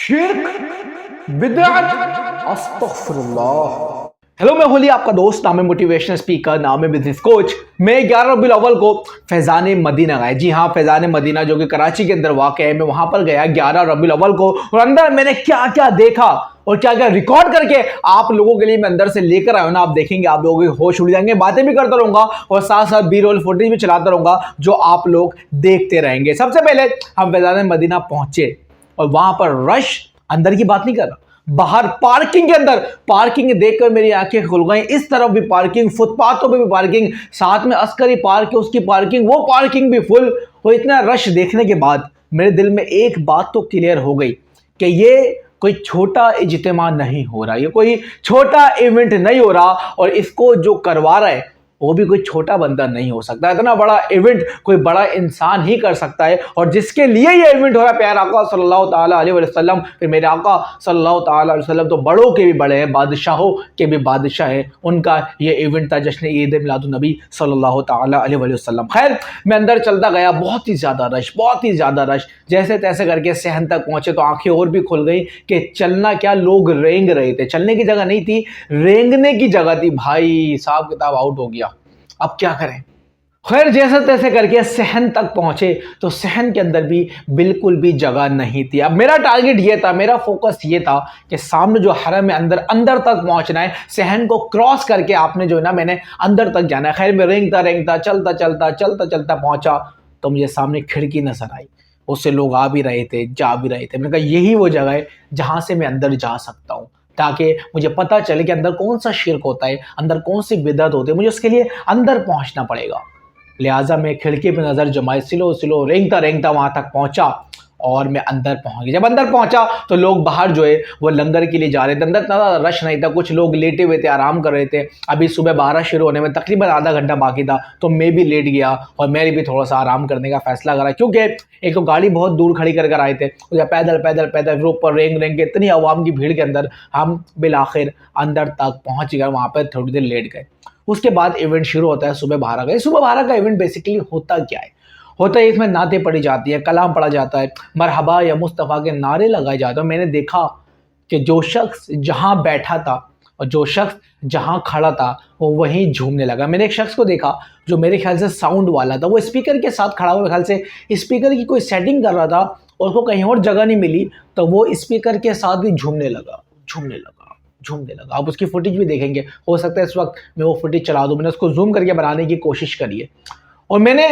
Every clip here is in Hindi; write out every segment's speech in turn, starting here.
शिर्क, बिदअत, अस्तगफिरुल्लाह। हेलो, मैं होली आपका दोस्त, नाम है मोटिवेशनल स्पीकर, नाम है बिजनेस कोच। मैं 11 रबीउल अव्वल को फैज़ान मदीना गया। जी हाँ, फैज़ान मदीना जो कि कराची के अंदर वाक़ है। मैं वहां पर गया 11 रबीउल अव्वल को, और अंदर मैंने क्या क्या देखा और क्या क्या रिकॉर्ड करके आप लोगों के लिए मैं अंदर से लेकर आया हूं ना। आप देखेंगे, आप लोगों के होश उड़ जाएंगे। बातें भी करता रहूंगा और साथ साथ बी रोल फुटेज भी चलाता रहूंगा, जो आप लोग देखते रहेंगे। सबसे पहले हम फैज़ान मदीना पहुंचे और वहां पर रश, अंदर की बात नहीं कर रहा, बाहर पार्किंग के अंदर पार्किंग देखकर मेरी आंखें खुल गई। इस तरफ भी पार्किंग, फुटपाथों पे भी पार्किंग, साथ में अस्करी पार्क है उसकी पार्किंग, वो पार्किंग भी फुल। और इतना रश देखने के बाद मेरे दिल में एक बात तो क्लियर हो गई कि ये कोई छोटा इज्तिमा नहीं हो रहा, ये कोई छोटा इवेंट नहीं हो रहा, और इसको जो करवा रहा है वो भी कोई छोटा बंदा नहीं हो सकता। इतना बड़ा इवेंट कोई बड़ा इंसान ही कर सकता है, और जिसके लिए ये इवेंट हो रहा है प्यारे आका सल्लल्लाहु ताला अलैहि वसल्लम, फिर मेरे आका सल्लल्लाहु ताला अलैहि वसल्लम तो बड़ों के भी बड़े हैं, बादशाहों के भी बादशाह हैं। उनका ये इवेंट था, जश्न ईद मिलादुन नबी सल्लल्लाहु ताला अलैहि वसल्लम। खैर, मैं अंदर चलता गया, बहुत ही ज़्यादा रश, बहुत ही ज़्यादा रश। जैसे तैसे करके सहन तक पहुंचे तो आंखें और भी खुल गई कि चलना क्या, लोग रेंग रहे थे। चलने की जगह नहीं थी, रेंगने की जगह थी। भाई हिसाब किताब आउट हो गया, अब क्या करें। खैर, जैसे तैसे करके सहन तक पहुंचे तो सहन के अंदर भी बिल्कुल भी जगह नहीं थी। अब मेरा टारगेट ये था, मेरा फोकस ये था कि सामने जो हरम है अंदर अंदर तक पहुंचना है। सहन को क्रॉस करके आपने जो है ना, मैंने अंदर तक जाना है। खैर, मैं रेंगता रेंगता चलता चलता चलता चलता पहुंचा तो मुझे सामने खिड़की नजर आई, उससे लोग आ भी रहे थे, जा भी रहे थे। मैंने कहा यही वो जगह है जहां से मैं अंदर जा सकता हूं, ताकि मुझे पता चले कि अंदर कौन सा शिर्क होता है, अंदर कौन सी बिदअत होती है। मुझे उसके लिए अंदर पहुंचना पड़ेगा। लिहाजा मैं खिड़की पे नज़र जमाई, स्लो स्लो रेंगता रेंगता वहां तक पहुंचा और मैं अंदर पहुंच गया। जब अंदर पहुंचा तो लोग बाहर जो है वो लंगर के लिए जा रहे थे। अंदर इतना रश नहीं था, कुछ लोग लेटे हुए थे, आराम कर रहे थे। अभी सुबह 12 शुरू होने में तकरीबन आधा घंटा बाकी था, तो मैं भी लेट गया और मैंने भी थोड़ा सा आराम करने का फैसला करा, क्योंकि एक तो गाड़ी बहुत दूर खड़ी कर आए थे। पैदल पैदल पैदल रोड पर रेंग रेंग के इतनी आवाम की भीड़ के अंदर हम बिलाखिर अंदर तक पहुंच गए। वहां पर थोड़ी देर लेट गए। उसके बाद इवेंट शुरू होता है सुबह 12 का। सुबह 12 का इवेंट बेसिकली होता क्या है? होता है इसमें नाते पढ़ी जाती है, कलाम पढ़ा जाता है, मरहबा या मुस्तफ़ा के नारे लगाए जाते हैं। मैंने देखा कि जो शख्स जहां बैठा था और जो शख्स जहां खड़ा था वो वहीं झूमने लगा। मैंने एक शख्स को देखा जो मेरे ख्याल से साउंड वाला था, वो स्पीकर के साथ खड़ा हुआ, मेरे ख्याल से स्पीकर की कोई सेटिंग कर रहा था और उसको कहीं और जगह नहीं मिली, तो वो स्पीकर के साथ भी झूमने लगा, झूमने लगा, झूमने लगा। आप उसकी फुटेज भी देखेंगे, हो सकता है इस वक्त मैं वो फुटेज चला दूं। मैंने उसको जूम करके बनाने की कोशिश करी है और मैंने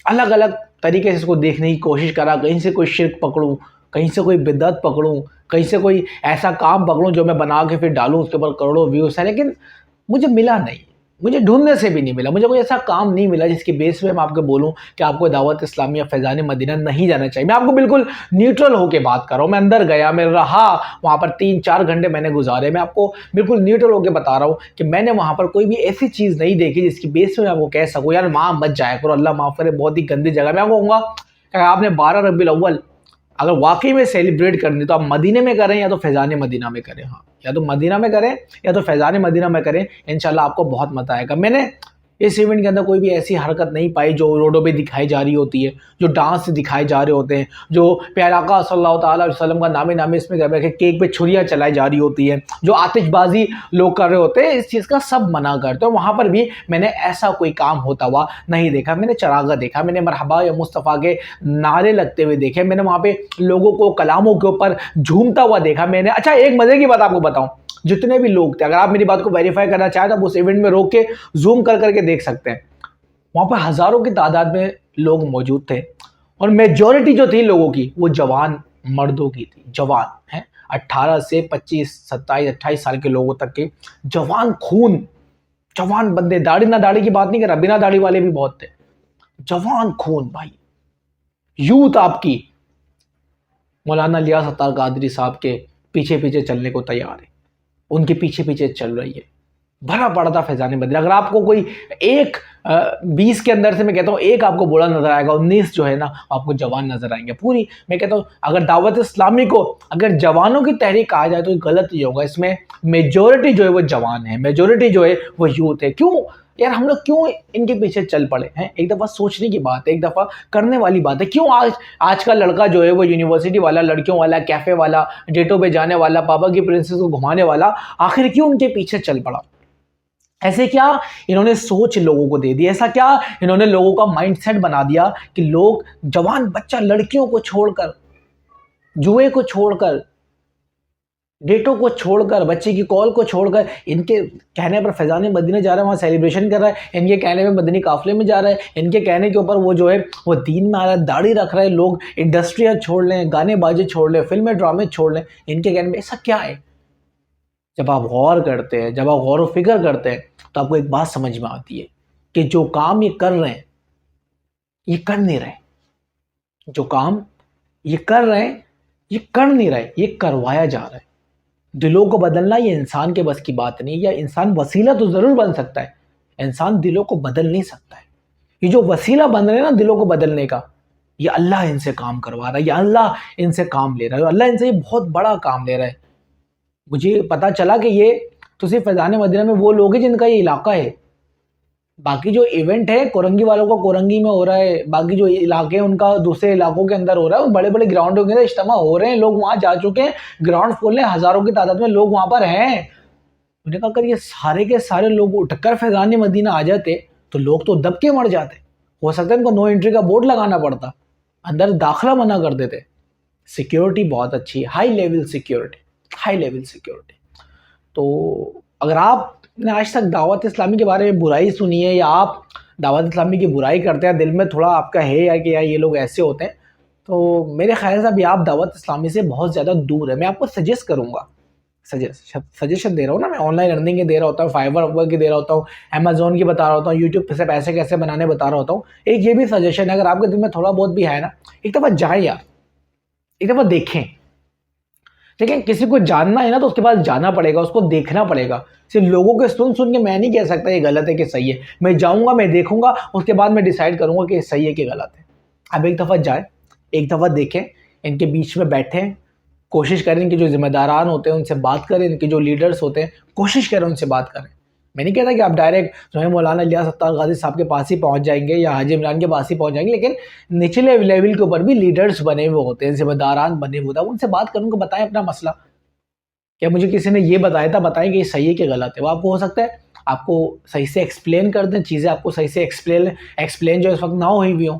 अलग अलग तरीके से इसको देखने की कोशिश करा। कहीं से कोई शिर्क पकड़ूं, कहीं से कोई बिदअत पकड़ूं, कहीं से कोई ऐसा काम पकड़ूं जो मैं बना के फिर डालूं, उसके ऊपर करोड़ों व्यूज है, लेकिन मुझे मिला नहीं। मुझे ढूंढने से भी नहीं मिला, मुझे कोई ऐसा काम नहीं मिला जिसकी बेस पे मैं आपको बोलूं कि आपको दावत इस्लामी या फैज़ान मदीना नहीं जाना चाहिए। मैं आपको बिल्कुल न्यूट्रल होकर बात कर रहा हूं। मैं अंदर गया, मैं रहा वहां पर, 3-4 घंटे मैंने गुजारे। मैं आपको बिल्कुल न्यूट्रल होकर बता रहा हूं कि मैंने वहां पर कोई भी ऐसी चीज नहीं देखी जिसकी बेस पे मैं आपको कह सकूं यार वहां मत जाया करो, अल्लाह माफ करे, बहुत ही गंदी जगह। मैं आपको कहूंगा कि आपने 12 रबीउल अव्वल अगर वाकई में सेलिब्रेट करनी तो आप मदीने में करें या तो फैज़ान मदीना में करें। हाँ, या तो मदीना में करें या तो फैज़ान मदीना में करें, इंशाल्लाह आपको बहुत मजा आएगा। मैंने इस इवेंट के अंदर कोई भी ऐसी हरकत नहीं पाई जो रोडों पे दिखाई जा रही होती है, जो डांस दिखाए जा रहे होते हैं, जो प्यारे आका सल्लल्लाहु ताला अलैहि वसल्लम का नामे नामे इसमें जब है केक पे छुरियां चलाई जा रही होती है, जो आतिशबाजी लोग कर रहे होते हैं, इस चीज़ का सब मना करते हैं। वहाँ पर भी मैंने ऐसा कोई काम होता हुआ नहीं देखा। मैंने चरागा देखा, मैंने मरहबा या मुस्तफ़ा के नारे लगते हुए देखे, मैंने वहाँ पे लोगों को कलामों के ऊपर झूमता हुआ देखा। मैंने अच्छा एक मजे की बात आपको बताऊं, जितने भी लोग थे, अगर आप मेरी बात को वेरीफाई करना चाहें तो आप उस इवेंट में रोक के जूम कर करके देख सकते हैं। वहां पर हजारों की तादाद में लोग मौजूद थे और मेजॉरिटी जो थी लोगों की वो जवान मर्दों की थी। जवान है 18 से 25, 27, 28 साल के लोगों तक के जवान खून, जवान बंदे। दाढ़ी ना दाढ़ी की बात नहीं कर रहा, बिना दाढ़ी वाले भी बहुत थे। जवान खून भाई, यूथ आपकी मौलाना लिया सत्तार कादरी साहब के पीछे पीछे चलने को तैयार है, उनके पीछे पीछे चल रही है। भरा पड़ा था फैज़ान मदीना। अगर आपको कोई एक 20 के अंदर से मैं कहता हूँ एक आपको बूढ़ा नजर आएगा, 19 जो है ना आपको जवान नजर आएंगे। पूरी मैं कहता हूँ अगर दावत इस्लामी को अगर जवानों की तहरीक कहा जाए तो गलत ही होगा। इसमें मेजोरिटी जो है वो जवान है, मेजोरिटी जो है वो यूथ है। क्यों यार हम लोग क्यों इनके पीछे चल पड़े हैं? एक दफ़ा सोचने की बात है, एक दफ़ा करने वाली बात है। क्यों आज का लड़का जो है वो यूनिवर्सिटी वाला, लड़कियों वाला, कैफ़े वाला, डेटों पे जाने वाला, पापा की प्रिंसेस को घुमाने वाला, आखिर क्यों उनके पीछे चल पड़ा? ऐसे क्या इन्होंने सोच लोगों को दे दी? ऐसा क्या इन्होंने लोगों का माइंडसेट बना दिया कि लोग जवान बच्चा लड़कियों को छोड़कर, जुए को छोड़कर, डेटों को छोड़कर, बच्चे की कॉल को छोड़कर, इनके कहने पर फैज़ान मदीना जा रहा है, वहाँ सेलिब्रेशन कर रहा है, इनके कहने पे मदनी काफ़िले में जा रहा है, इनके कहने के ऊपर वो जो है वो दीन में आ रहा है, दाढ़ी रख रहा है, लोग इंडस्ट्रियाँ छोड़ लें, गाने बाजे छोड़ लें, फिल्में ड्रामे छोड़ लें, इनके कहने में ऐसा क्या है? जब आप गौर करते हैं, जब आप गौर व फिक्र करते हैं, तो आपको एक बात समझ में आती है कि जो काम ये कर रहे हैं, ये कर नहीं रहे। जो काम ये कर रहे हैं, ये कर नहीं रहे, ये करवाया जा रहा है। दिलों को बदलना ये इंसान के बस की बात नहीं है, या इंसान वसीला तो ज़रूर बन सकता है, इंसान दिलों को बदल नहीं सकता है। ये जो वसीला बन रहे हैं ना दिलों को बदलने का, ये अल्लाह इनसे काम करवा रहा है, या अल्लाह इनसे काम ले रहा है, अल्लाह इनसे ये बहुत बड़ा काम ले रहा है। मुझे पता चला कि ये तो सिर्फ फैज़ान मदीना में वो लोग हैं जिनका ये इलाका है। बाकी जो इवेंट है कोरंगी वालों का कोरंगी में हो रहा है, बाकी जो इलाके हैं उनका दूसरे इलाकों के अंदर हो रहा है, बड़े बड़े ग्राउंडों के अंदर इज्तिमा हो रहे हैं, लोग वहां जा चुके हैं, ग्राउंड फुल है, हजारों की तादाद में लोग वहां पर हैं। उन्होंने कहा अगर ये सारे के सारे लोग उठकर फैज़ान मदीना आ जाते तो लोग तो दब के मर जाते। हो सकता है इनको नो एंट्री का बोर्ड लगाना पड़ता, अंदर दाखिला मना कर देते। सिक्योरिटी बहुत अच्छी है, high level security, high level security. तो अगर आपने आज तक दावत इस्लामी के बारे में बुराई सुनी है, या आप दावत इस्लामी की बुराई करते हैं, दिल में थोड़ा आपका है या कि यार ये लोग ऐसे होते हैं, तो मेरे ख्याल से अभी आप दावत इस्लामी से बहुत ज़्यादा दूर है। मैं आपको सजेस्ट करूँगा, सजेशन दे रहा हूँ ना, मैं ऑनलाइन अर्निंग के दे रहा होता हूँ, फाइवर अपवर्क की दे रहा होता हूँ, अमेजोन की बता रहा होता हूँ, यूट्यूब से पैसे कैसे बनाने बता रहा होता हूँ। एक ये भी सजेशन है, अगर आपके दिल में थोड़ा बहुत भी है ना, एक दफ़ा जाए यार, एक दफ़ा देखें। लेकिन किसी को जानना है ना तो उसके पास जाना पड़ेगा, उसको देखना पड़ेगा। सिर्फ लोगों के सुन सुन के मैं नहीं कह सकता ये गलत है कि सही है। मैं जाऊंगा, मैं देखूंगा, उसके बाद मैं डिसाइड करूंगा कि सही है कि गलत है। अब एक दफ़ा जाए, एक दफ़ा देखें, इनके बीच में बैठें, कोशिश करें इनके जो जिम्मेदारान होते हैं उनसे बात करें, इनके जो लीडर्स होते हैं कोशिश करें उनसे बात करें। मैं नहीं कहता कि आप डायरेक्ट जो है मौलाना इलियास अत्तार गाजी साहब के पास ही पहुंच जाएंगे या हाजी इमरान के पास ही पहुंच जाएंगे, लेकिन निचले लेवल के ऊपर भी लीडर्स बने हुए होते हैं, जिम्मेदारान बने हुए होते हैं, उनसे बात करें, उनको बताएं अपना मसला। क्या मुझे किसी ने ये बताया था, बताएं कि ये सही है कि गलत है। वो आपको हो सकता है आपको सही से एक्सप्लेन कर दें चीज़ें, आपको सही से एक्सप्लेन जो इस वक्त ना हुई भी हो।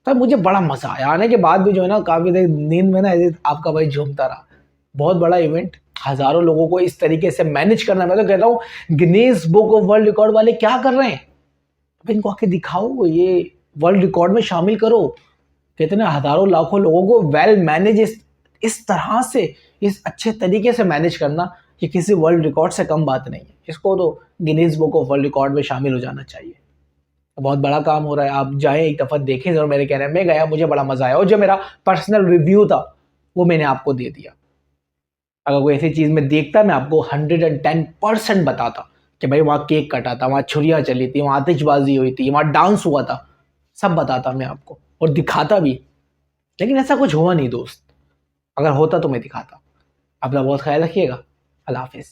तो मुझे बड़ा मज़ा आया, आने के बाद भी जो है ना काफ़ी देर नींद में ना ऐसे आपका भाई झूमता रहा। बहुत बड़ा इवेंट, हज़ारों लोगों को इस तरीके से मैनेज करना। मैं तो कहता हूँ Guinness book of world record वाले क्या कर रहे हैं, अब इनको आके दिखाओ, ये वर्ल्ड रिकॉर्ड में शामिल करो। कितने हज़ारों लाखों लोगों को वेल मैनेज इस तरह से, इस अच्छे तरीके से मैनेज करना कि किसी वर्ल्ड रिकॉर्ड से कम बात नहीं है। इसको तो Guinness book of world record में शामिल हो जाना चाहिए। बहुत बड़ा काम हो रहा है, आप जाएं एक दफ़ा देखें जरूर। मेरे कहने में गया, मुझे बड़ा मज़ा आया, और जो मेरा पर्सनल रिव्यू था वो मैंने आपको दे दिया। अगर कोई ऐसी चीज़ में देखता, मैं आपको 110% बताता कि भाई वहाँ केक कटा था, वहाँ छुरियाँ चली थी, वहाँ आतिशबाजी हुई थी, वहाँ डांस हुआ था, सब बताता मैं आपको और दिखाता भी। लेकिन ऐसा कुछ हुआ नहीं दोस्त, अगर होता तो मैं दिखाता। अपना बहुत ख्याल रखिएगा। अल्लाह हाफिज़।